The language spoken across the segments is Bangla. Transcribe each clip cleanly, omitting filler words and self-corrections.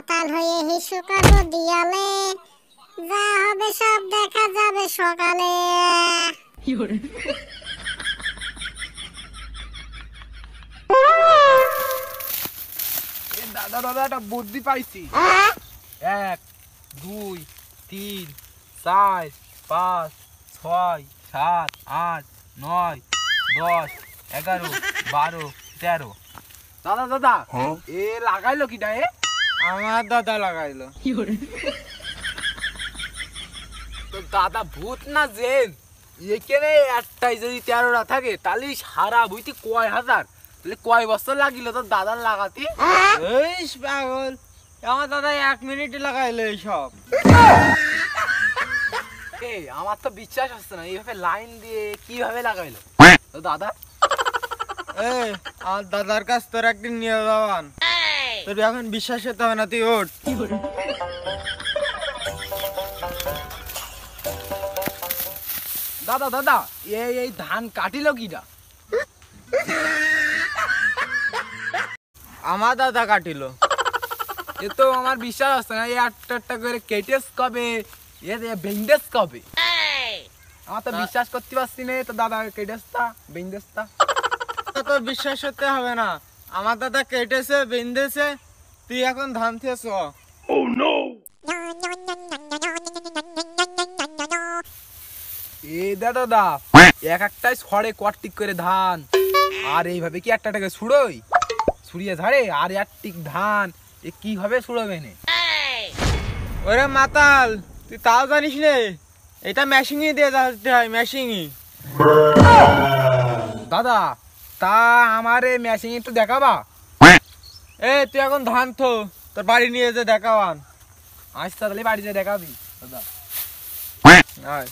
মাতাল হয়ে হিসু করো দিয়ালে, যা হবে সব দেখা যাবে সকালে। দাদা দাদা একটা বুদ্ধি পাইছি। 1 2 3 4 5 6 7 8 9 10 11 12 13। দাদা দাদা এ লাগাইলো কিটা? আমার দাদা লাগাইলো। তো দাদা ভূত না জেন? এখানে একটাই যদি 13টা থাকে তাহলে সারা বইতে কয় হাজার, তাহলে কয় বছর লাগিল তোর দাদার লাগাতে? এই পাগল, আমার দাদা 1 মিনিটে লাগাইলো এইসব। আমার তো বিশ্বাস হচ্ছে না, এইভাবে লাইন দিয়ে কিভাবে লাগাইলো তো দাদা? আমার দাদার কাছ তোর একদিন নিয়ে যাবান, তোর এখন বিশ্বাস হতে হবে না, তুই ওঠ। দাদা দাদা এই ধান কাটিল কিটা? আমার দাদা কাটিল। এ তো আমার বিশ্বাস হচ্ছে না, এই একটা করে কেটেস কবে, এ বেন্ডেস কবে? আমার তো বিশ্বাস করতে পারছি না। তো দাদা কেটেসটা বেন্ডেসটা তোর বিশ্বাস হতে হবে না, আমার দাদা কেটেছে বেঁধেছে, তুই এখন ধান থেকে চ। এ দাদা এক একটাই ছড়ে কটিক করে ধান, আর এইভাবে কি একটা ছুড়োই ছুড়িয়ে ঝাড়ে আর একটিক ধান এ কিভাবে ছুড়বে নে? ওরে মাতাল, তুই তাও জানিস নে, এটা মেশিনই দিয়ে যাতে হয়, মেশিনই। দাদা তা আমারে মেশিন একটু দেখাবা? তুই এখন ধান থো, তোর বাড়ি নিয়ে যে দেখাবান। আজ তাহলে বাড়িতে দেখাবি দাদা। আয়।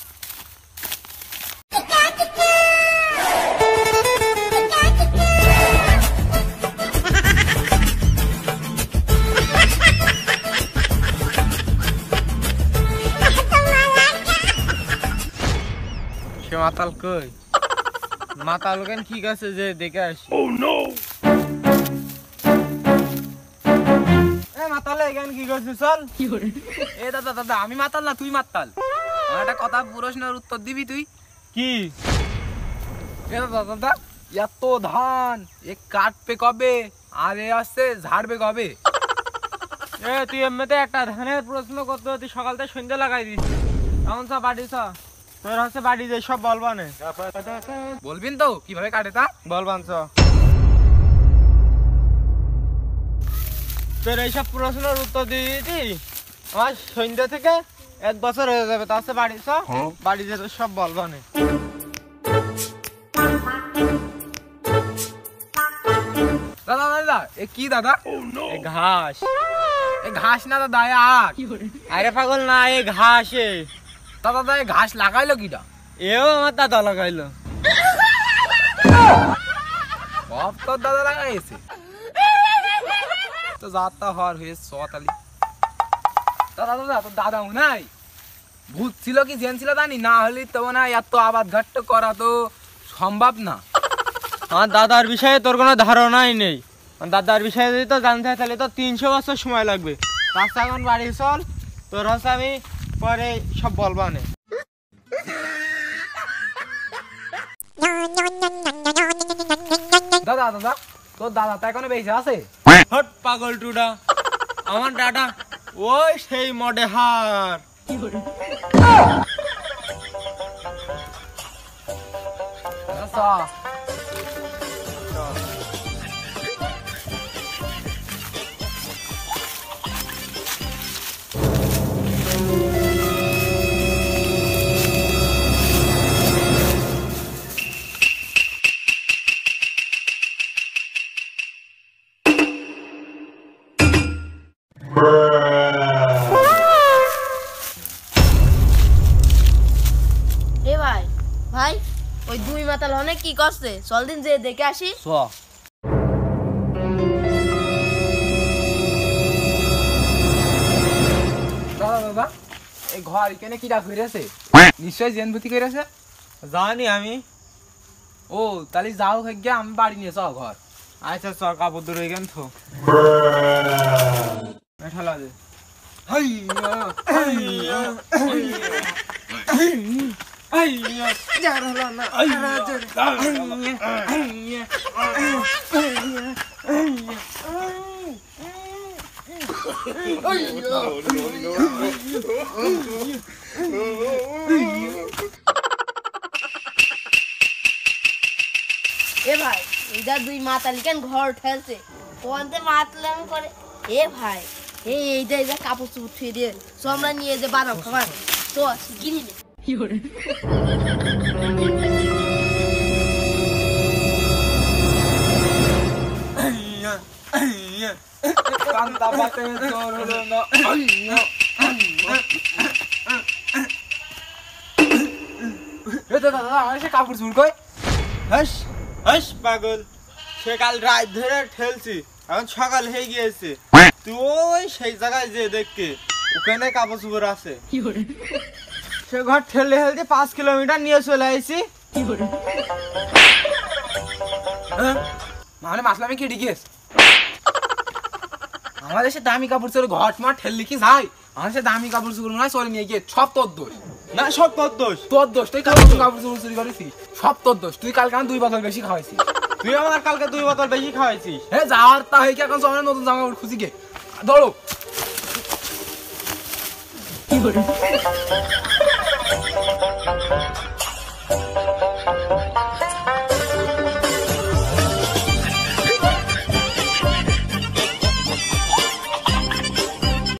সে মাতাল কই? মাতাল কেন ঠিক আছে যে দেখে আসি। মাতাল এখানে কি করছিস? চল। এ দাদা দাদা আমি মাতাল না তুই মাতাল? আমার একটা কথা প্রশ্নের উত্তর দিবি তুই। কি? এ দাদা দাদা এত ধান এ কাটবে কবে আর এ আসছে ঝাড়বে কবে? তুই এমনিতে একটা ধানের প্রশ্ন করতে তুই সকাল থেকে সন্ধ্যা লাগাই দিস। এখন সব বাড়ি চ, তোর হচ্ছে বাড়ি যে সব বলবানে। বলবিন তো কিভাবে কাটে তা? বলবান চ। তোর এইসব প্রশ্নের উত্তর দিয়ে দিতি আমার সন্ধ্যা থেকে 1 বছর হয়ে যাবে। তার সাথে বাড়ি চ, বাড়ি যে তোর সব বলবানে। দাদা দাদা এ কি দাদা? ঘাস। এ ঘাস না দাদা এ আখ। আরে পাগল না, এ ঘাস। দাদা দাদা এ ঘাস লাগাইলো কিটা? এও আমার দাদা লাগাইলো। সব তোর দাদা লাগাইছে তো যাত্রা হওয়ার হয়ে সতালি। দাদা দাদা তোর দাদা নাই ভূত ছিল কি জেন ছিল জানি না, হলে তো না এত আবাদ ঘাট্ট করা তো সম্ভব না। আমার দাদার বিষয়ে তোর কোনো ধারণাই নেই। আমার দাদার বিষয়ে যদি তো জানতে হয় তাহলে তো 300 বছর সময় লাগবে। রাস্তা এখন বাড়ি চল, তোর হচ্ছে আমি পরে সব বলবানে। দাদা দাদা তোর দাদা তো এখনো বেঁচে আছে? হট পাগল টুডা, আমার দাদা ওই সেই মডে হার। আচ্ছা ভাই ওই দুই মাতাল অনেক কি করছে, চল দিন যে দেখে আসি। দাদা দাদা এই ঘর এখানে কিরা করেছে? নিশ্চয় জেন ভূতি করেছে। জানি আমি। ও তাহলে যাও গিয়ে আমি বাড়ি নিয়ে যাও ঘর। আচ্ছা চ, কাপড় দূর এখান থো। ঠেলা দে এ ভাই এইটা দুই মাতালি কেন ঘর ঠেলছে কোনতে মাতলাম করে এ ভাই এইটা কাপড় চুপড় ছুঁয়ে দিয়ে সো আমরা নিয়ে যে বানাও খাবার তো কিনি নে কান্তা পাতে তোর হলো না এ দাদা এসে কাপড় চুল কই হাস হাস পাগল সে কাল রাত ধরে ঠেলছি এখন সকাল হয়ে গিয়েছে তুই সেই জায়গায় যে দেখকে ওখানে কাপড় চুপড় আছে সে ঘর ঠেলে হেলতে 5 কিলোমিটার নিয়ে চলে আইছি মানে মাসলামে কি ডিগেস আমাদের সে দামি কাপড় চোর ঘট মার ঠেললি কি যাই আমাদের সে দামি কাপড় চোর নয় চলে নিয়ে গিয়ে সব তোর দোষ না সব তোর দোষ তুই কাপড় চোর চুরি করেছিস সব তোর দোষ তুই কালকে 2 বোতল বেশি খাওয়াইছিস তুই আমার কালকে 2 বোতল বেশি খাওয়াইছিস হ্যাঁ যাওয়ার তা হয়ে কি এখন সবাই নতুন জামা কাপড় খুঁজি গে দৌড়ো কি করে